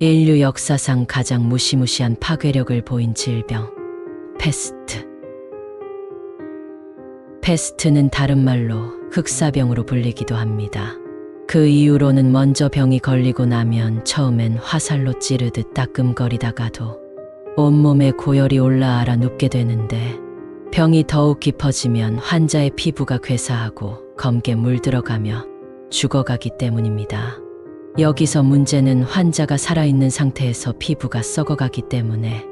인류 역사상 가장 무시무시한 파괴력을 보인 질병, 패스트. 패스트는 다른 말로 흑사병으로 불리기도 합니다. 그 이유로는 먼저 병이 걸리고 나면 처음엔 화살로 찌르듯 따끔거리다가도 온몸에 고열이 올라알아 눕게 되는데, 병이 더욱 깊어지면 환자의 피부가 괴사하고 검게 물들어가며 죽어가기 때문입니다. 여기서 문제는 환자가 살아있는 상태에서 피부가 썩어가기 때문에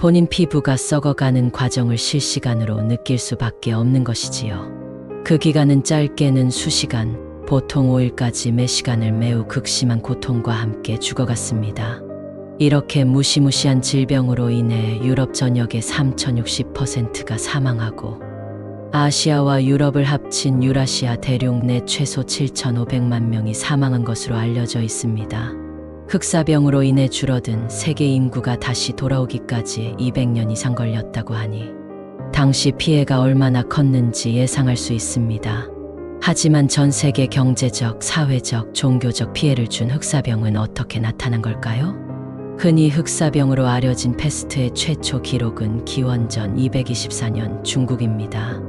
본인 피부가 썩어가는 과정을 실시간으로 느낄 수밖에 없는 것이지요. 그 기간은 짧게는 수시간, 보통 5일까지 매 시간을 매우 극심한 고통과 함께 죽어갔습니다. 이렇게 무시무시한 질병으로 인해 유럽 전역의 3060%가 사망하고, 아시아와 유럽을 합친 유라시아 대륙 내 최소 7500만 명이 사망한 것으로 알려져 있습니다. 흑사병으로 인해 줄어든 세계 인구가 다시 돌아오기까지 200년 이상 걸렸다고 하니 당시 피해가 얼마나 컸는지 예상할 수 있습니다. 하지만 전 세계 경제적, 사회적, 종교적 피해를 준 흑사병은 어떻게 나타난 걸까요? 흔히 흑사병으로 알려진 패스트의 최초 기록은 기원전 224년 중국입니다.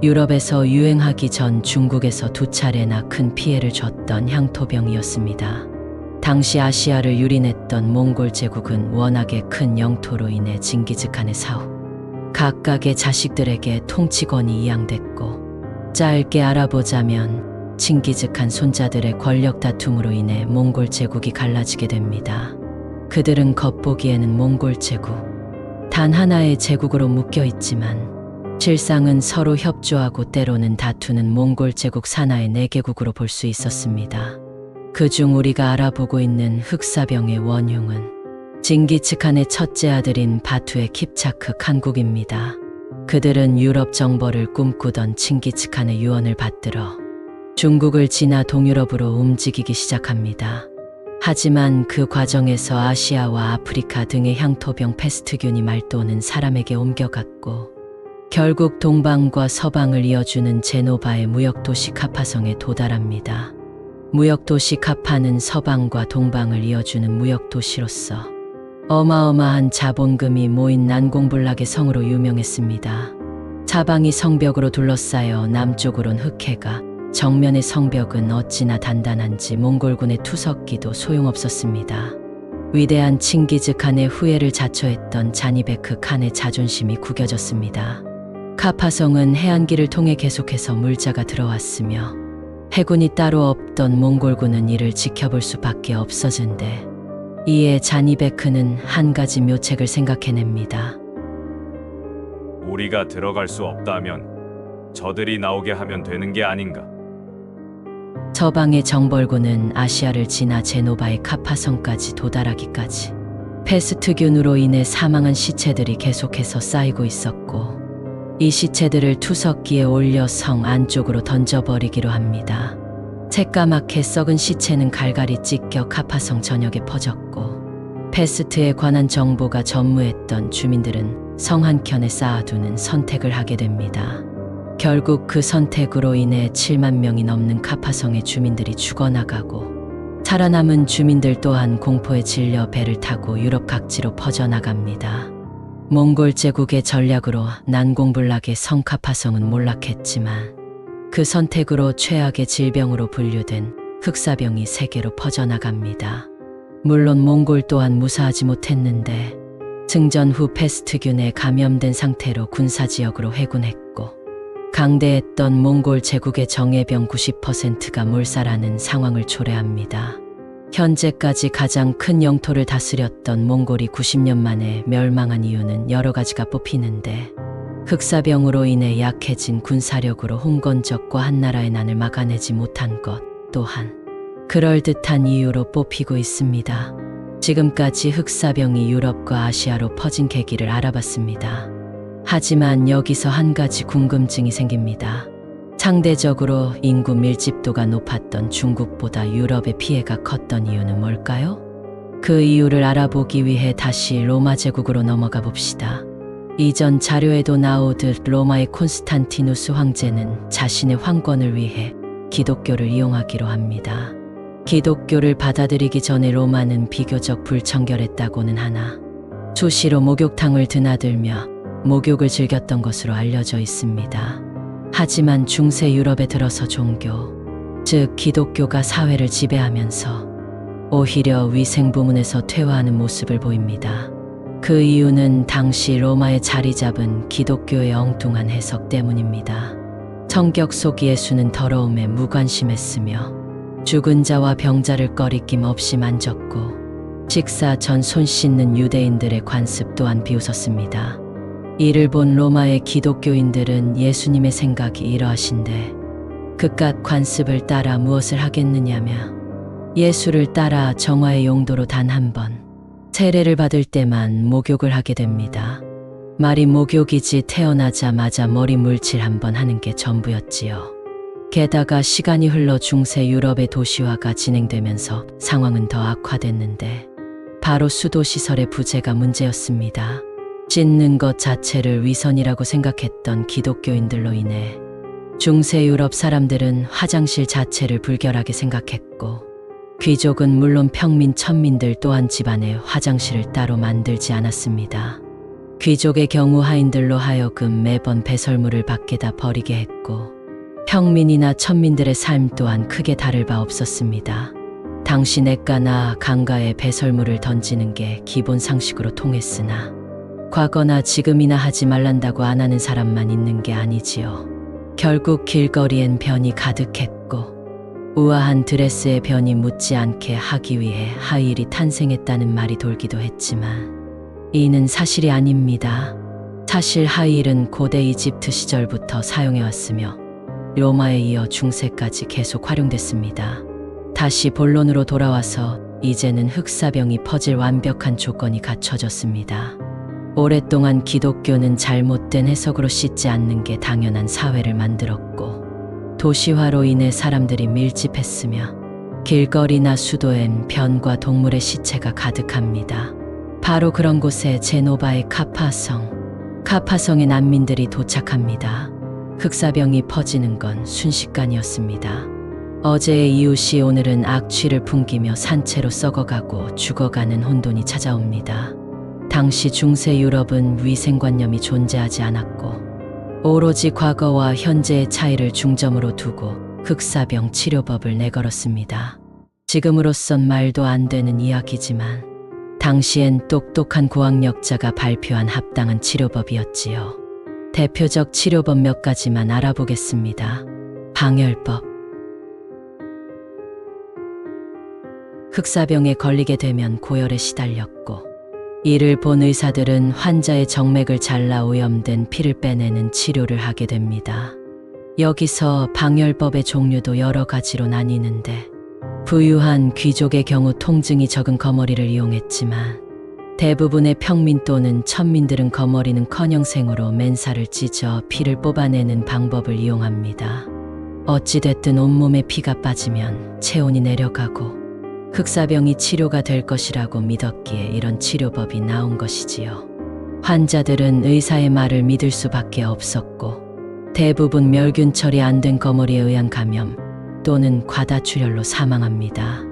유럽에서 유행하기 전 중국에서 2차례나 큰 피해를 줬던 향토병이었습니다. 당시 아시아를 유린했던 몽골 제국은 워낙에 큰 영토로 인해 징기즈칸의 사후, 각각의 자식들에게 통치권이 이양됐고, 짧게 알아보자면 칭기즈칸 손자들의 권력 다툼으로 인해 몽골 제국이 갈라지게 됩니다. 그들은 겉보기에는 몽골 제국, 단 하나의 제국으로 묶여 있지만 실상은 서로 협조하고 때로는 다투는 몽골 제국 산하의 4개국으로 볼 수 있었습니다. 그중 우리가 알아보고 있는 흑사병의 원흉은 징기츠칸의 첫째 아들인 바투의 킵차크 칸국입니다. 그들은 유럽 정벌을 꿈꾸던 칭기츠칸의 유언을 받들어 중국을 지나 동유럽으로 움직이기 시작합니다. 하지만 그 과정에서 아시아와 아프리카 등의 향토병 패스트균이 말도는 사람에게 옮겨갔고, 결국 동방과 서방을 이어주는 제노바의 무역도시 카파성에 도달합니다. 무역도시 카파는 서방과 동방을 이어주는 무역도시로서 어마어마한 자본금이 모인 난공불락의 성으로 유명했습니다. 사방이 성벽으로 둘러싸여 남쪽으론 흑해가, 정면의 성벽은 어찌나 단단한지 몽골군의 투석기도 소용없었습니다. 위대한 칭기즈칸의 후예를 자처했던 자니베크 칸의 자존심이 구겨졌습니다. 카파성은 해안길을 통해 계속해서 물자가 들어왔으며 해군이 따로 없던 몽골군은 이를 지켜볼 수밖에 없어진데, 이에 자니베크는 한 가지 묘책을 생각해냅니다. 우리가 들어갈 수 없다면 저들이 나오게 하면 되는 게 아닌가? 서방의 정벌군은 아시아를 지나 제노바의 카파성까지 도달하기까지 패스트균으로 인해 사망한 시체들이 계속해서 쌓이고 있었고, 이 시체들을 투석기에 올려 성 안쪽으로 던져버리기로 합니다. 새까맣게 썩은 시체는 갈갈이 찢겨 카파성 전역에 퍼졌고, 패스트에 관한 정보가 전무했던 주민들은 성 한켠에 쌓아두는 선택을 하게 됩니다. 결국 그 선택으로 인해 7만 명이 넘는 카파성의 주민들이 죽어나가고, 살아남은 주민들 또한 공포에 질려 배를 타고 유럽 각지로 퍼져나갑니다. 몽골 제국의 전략으로 난공불락의 성 카파성은 몰락했지만, 그 선택으로 최악의 질병으로 분류된 흑사병이 세계로 퍼져나갑니다. 물론 몽골 또한 무사하지 못했는데, 승전 후 패스트균에 감염된 상태로 군사지역으로 회군했고, 강대했던 몽골 제국의 정예병 90%가 몰살하는 상황을 초래합니다. 현재까지 가장 큰 영토를 다스렸던 몽골이 90년 만에 멸망한 이유는 여러 가지가 뽑히는데, 흑사병으로 인해 약해진 군사력으로 홍건적과 한나라의 난을 막아내지 못한 것 또한 그럴듯한 이유로 뽑히고 있습니다. 지금까지 흑사병이 유럽과 아시아로 퍼진 계기를 알아봤습니다. 하지만 여기서 한 가지 궁금증이 생깁니다. 상대적으로 인구 밀집도가 높았던 중국보다 유럽의 피해가 컸던 이유는 뭘까요? 그 이유를 알아보기 위해 다시 로마 제국으로 넘어가 봅시다. 이전 자료에도 나오듯 로마의 콘스탄티누스 황제는 자신의 황권을 위해 기독교를 이용하기로 합니다. 기독교를 받아들이기 전에 로마는 비교적 불청결했다고는 하나 수시로 목욕탕을 드나들며 목욕을 즐겼던 것으로 알려져 있습니다. 하지만 중세 유럽에 들어서 종교, 즉 기독교가 사회를 지배하면서 오히려 위생 부문에서 퇴화하는 모습을 보입니다. 그 이유는 당시 로마에 자리 잡은 기독교의 엉뚱한 해석 때문입니다. 성격 속 예수는 더러움에 무관심했으며 죽은 자와 병자를 꺼리낌 없이 만졌고 식사 전 손 씻는 유대인들의 관습 또한 비웃었습니다. 이를 본 로마의 기독교인들은 예수님의 생각이 이러하신데 그깟 관습을 따라 무엇을 하겠느냐며 예수를 따라 정화의 용도로 단 한 번 세례를 받을 때만 목욕을 하게 됩니다. 말이 목욕이지 태어나자마자 머리 물칠 한 번 하는 게 전부였지요. 게다가 시간이 흘러 중세 유럽의 도시화가 진행되면서 상황은 더 악화됐는데 바로 수도시설의 부재가 문제였습니다. 씻는 것 자체를 위선이라고 생각했던 기독교인들로 인해 중세 유럽 사람들은 화장실 자체를 불결하게 생각했고 귀족은 물론 평민 천민들 또한 집안에 화장실을 따로 만들지 않았습니다. 귀족의 경우 하인들로 하여금 매번 배설물을 밖에다 버리게 했고 평민이나 천민들의 삶 또한 크게 다를 바 없었습니다. 당시 냇가나 강가에 배설물을 던지는 게 기본 상식으로 통했으나 과거나 지금이나 하지 말란다고 안 하는 사람만 있는 게 아니지요. 결국 길거리엔 변이 가득했고 우아한 드레스에 변이 묻지 않게 하기 위해 하일이 탄생했다는 말이 돌기도 했지만 이는 사실이 아닙니다. 사실 하일은 고대 이집트 시절부터 사용해왔으며 로마에 이어 중세까지 계속 활용됐습니다. 다시 본론으로 돌아와서 이제는 흑사병이 퍼질 완벽한 조건이 갖춰졌습니다. 오랫동안 기독교는 잘못된 해석으로 씻지 않는 게 당연한 사회를 만들었고 도시화로 인해 사람들이 밀집했으며 길거리나 수도엔 변과 동물의 시체가 가득합니다. 바로 그런 곳에 제노바의 카파성의 난민들이 도착합니다. 흑사병이 퍼지는 건 순식간이었습니다. 어제의 이웃이 오늘은 악취를 풍기며 산채로 썩어가고 죽어가는 혼돈이 찾아옵니다. 당시 중세 유럽은 위생관념이 존재하지 않았고 오로지 과거와 현재의 차이를 중점으로 두고 흑사병 치료법을 내걸었습니다. 지금으로선 말도 안 되는 이야기지만 당시엔 똑똑한 고학력자가 발표한 합당한 치료법이었지요. 대표적 치료법 몇 가지만 알아보겠습니다. 방열법. 흑사병에 걸리게 되면 고열에 시달렸고 이를 본 의사들은 환자의 정맥을 잘라 오염된 피를 빼내는 치료를 하게 됩니다. 여기서 방열법의 종류도 여러 가지로 나뉘는데 부유한 귀족의 경우 통증이 적은 거머리를 이용했지만 대부분의 평민 또는 천민들은 거머리는커녕 생으로 맨살을 찢어 피를 뽑아내는 방법을 이용합니다. 어찌됐든 온몸에 피가 빠지면 체온이 내려가고 흑사병이 치료가 될 것이라고 믿었기에 이런 치료법이 나온 것이지요. 환자들은 의사의 말을 믿을 수밖에 없었고 대부분 멸균 처리 안 된 거머리에 의한 감염 또는 과다출혈로 사망합니다.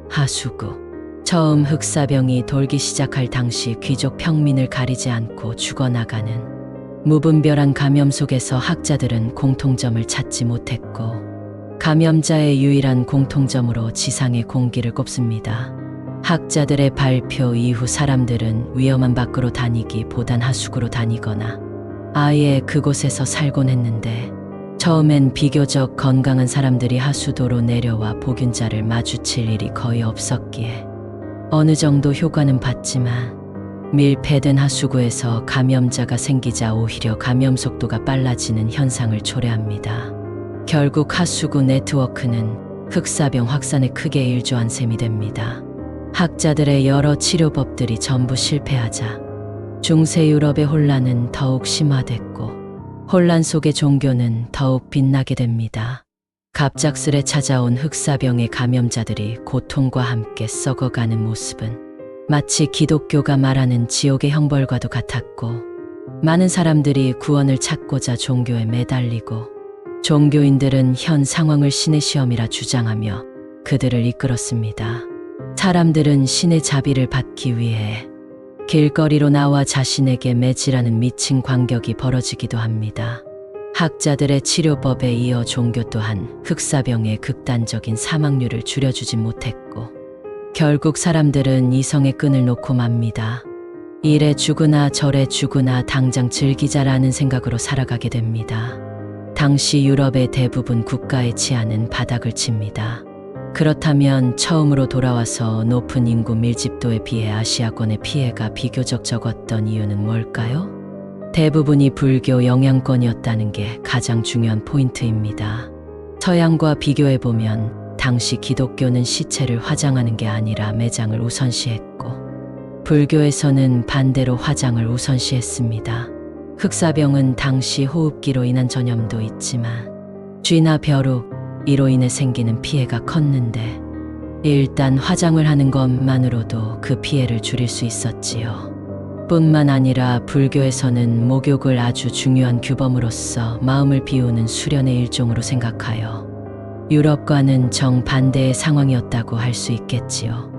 하수구. 처음 흑사병이 돌기 시작할 당시 귀족 평민을 가리지 않고 죽어나가는 무분별한 감염 속에서 학자들은 공통점을 찾지 못했고 감염자의 유일한 공통점으로 지상의 공기를 꼽습니다. 학자들의 발표 이후 사람들은 위험한 밖으로 다니기보단 하수구로 다니거나 아예 그곳에서 살곤 했는데 처음엔 비교적 건강한 사람들이 하수도로 내려와 보균자를 마주칠 일이 거의 없었기에 어느 정도 효과는 봤지만 밀폐된 하수구에서 감염자가 생기자 오히려 감염 속도가 빨라지는 현상을 초래합니다. 결국 하수구 네트워크는 흑사병 확산에 크게 일조한 셈이 됩니다. 학자들의 여러 치료법들이 전부 실패하자 중세 유럽의 혼란은 더욱 심화됐고 혼란 속의 종교는 더욱 빛나게 됩니다. 갑작스레 찾아온 흑사병의 감염자들이 고통과 함께 썩어가는 모습은 마치 기독교가 말하는 지옥의 형벌과도 같았고 많은 사람들이 구원을 찾고자 종교에 매달리고 종교인들은 현 상황을 신의 시험이라 주장하며 그들을 이끌었습니다. 사람들은 신의 자비를 받기 위해 길거리로 나와 자신에게 매질하는 미친 광격이 벌어지기도 합니다. 학자들의 치료법에 이어 종교 또한 흑사병의 극단적인 사망률을 줄여주지 못했고, 결국 사람들은 이성의 끈을 놓고 맙니다. 이래 죽으나 저래 죽으나 당장 즐기자라는 생각으로 살아가게 됩니다. 당시 유럽의 대부분 국가의 치안은 바닥을 칩니다. 그렇다면 처음으로 돌아와서 높은 인구 밀집도에 비해 아시아권의 피해가 비교적 적었던 이유는 뭘까요? 대부분이 불교 영향권이었다는 게 가장 중요한 포인트입니다. 서양과 비교해보면 당시 기독교는 시체를 화장하는 게 아니라 매장을 우선시했고, 불교에서는 반대로 화장을 우선시했습니다. 흑사병은 당시 호흡기로 인한 전염도 있지만 쥐나 벼룩, 이로 인해 생기는 피해가 컸는데, 일단 화장을 하는 것만으로도 그 피해를 줄일 수 있었지요. 뿐만 아니라 불교에서는 목욕을 아주 중요한 규범으로서 마음을 비우는 수련의 일종으로 생각하여 유럽과는 정반대의 상황이었다고 할 수 있겠지요.